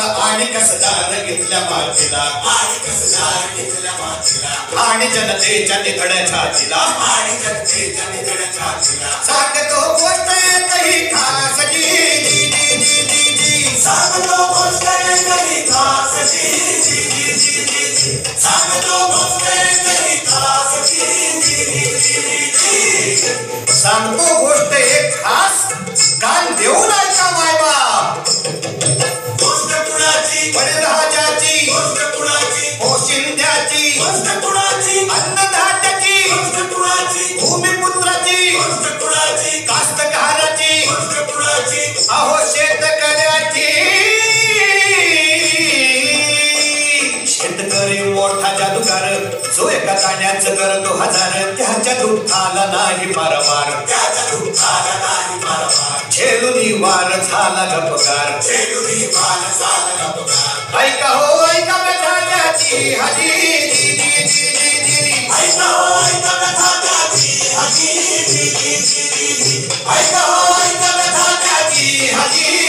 आणि कसदार घेतल्या मातीला आणि जनतेच्या निधड्या छातीला सांगतो गोष्ट एकही खास सांगतो गोष्ट एकही खास सांगतो गोष्ट एकही खास सांगतो गोष्ट एक खास कान देऊ नका मायबाप गोष्ट कुणाची बळीराजाची गोष्ट कुणाची पोशिंद्याची गोष्ट कुणाची अन्नदात्याची गोष्ट कुणाची भूमिपुत्राची गोष्ट कुणाची कास्तकाराची गोष्ट कुणाची अहो शेतकऱ्याची शेतकरी मोठा जादूगार जो एका दाण्याचं करतो हजार त्याच्या दुःखाला नाही पारवार त्याच्या दुःखाला नाही पारवार झेलुनी वार झाला गपकार झेलुनी वार झाला गपकार ऐका हो ऐका कथाची हाजी ऐका हो ऐका कथाची हाजी ऐका हो ऐका कथाची हाजी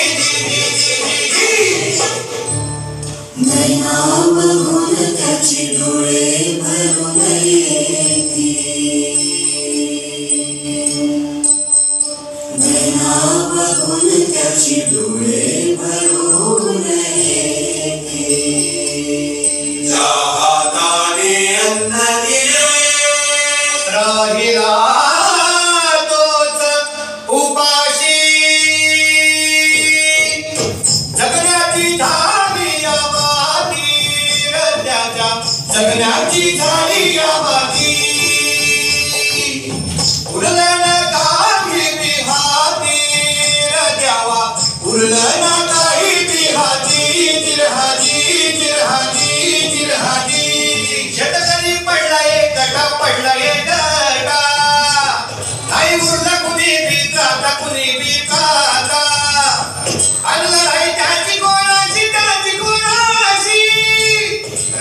नैना बघून त्याची डोळे भरून येती नैना बघून त्याची डोळे भरून येती ज्या हाताने अन्न दिले राहिला तोच उपाशी जगण्याची झाली आबादी रत्याच्या जगण्याची झाली आबादी उरलं ना काही बिहाती रत्यावा उरलं ना काही बिहाती जिरहाजी जिरहाजी जिरहाजी शेतकरी पडला एक गटा पडला एक गटा नाही उरला कुणी बी जाता कुणी बी खाता आणलं नाही त्याची कोणाची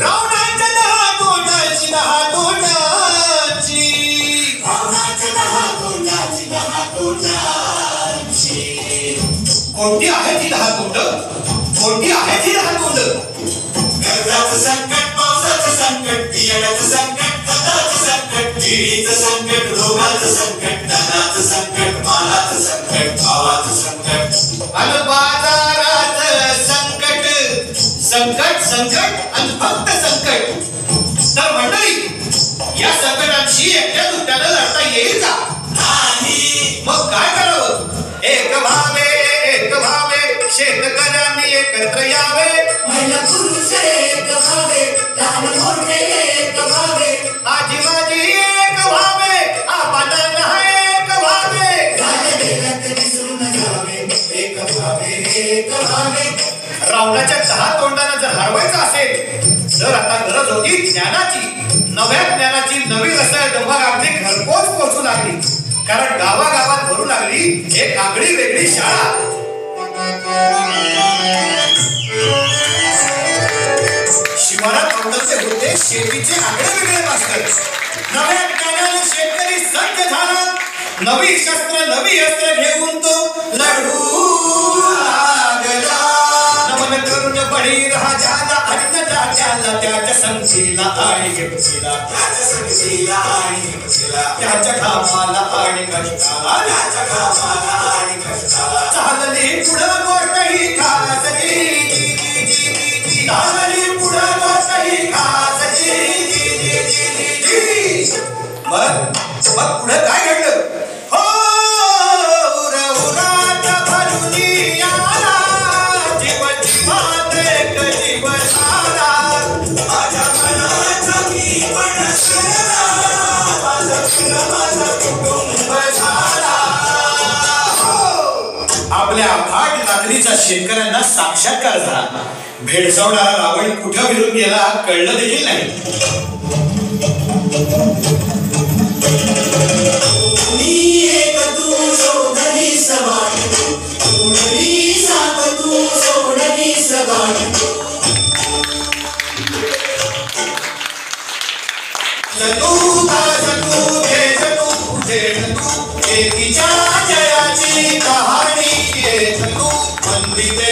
रावणाच्या दहा तोंडाची कोणती आहे ती दहा तोंड कोणती आहे ती दहा तोंड कर्जाचं संकट पावसाचं संकट बियाण्याचं संकट खताचं संकट किडीचं संकट रोगाचं संकट धनाचं संकट मालाचं संकट भावाचं संकट आणि बाजाराचं संकट संकट संकट आणि फक्त संकट तर मंडळी या संकटांशी एकट्या दुट्यानं लढता येईल का नाही मग काय करावं एक भावे शेतकऱ्यांनी एकत्र यावे महिला पुरुष एक भावे लहान मोठे एक भावे आजी माझी एक भावे आपण एक भावे विसरून जावे एक भावे रावणाच्या दहा तोंडांना जर हरवायचं असेल तर आता गरज होती ज्ञानाची नव्या ज्ञानाची नवी रसायन डोंबार अगदी घरपोच पोहोचू लागली कारण गावागावात भरू लागली एक आगळी वेगळी शाळा शिवारात आवडते होते शेतीचे आगळे वेगळे मास्तर नव्या ज्ञानाने शेतकरी सज्ज झाला नवी शस्त्र नवी अस्त्र घेऊन तो लढू लागला नमन करून बळी राजाला अन्नदात्याला त्याच्या संगतीला आणि हिमतीला त्याच्या कामाला आणि कष्टाला चालली पुढं गोष्ट ही खास चालली पुढं गोष्ट ही खास मग पुढं काय घडलं हो रवरात भरुनी आला जीवची मात एक जीव झाला माझ्या मनाचा मी पण माझा कुटुंब झाला आपल्या अफाट ताकदीचा शेतकऱ्यांना साक्षात्कार झाला भेडसावणारा रावण कुठं फिरून गेला कळलं देखील नाही जयाची कहाणी मंदिरे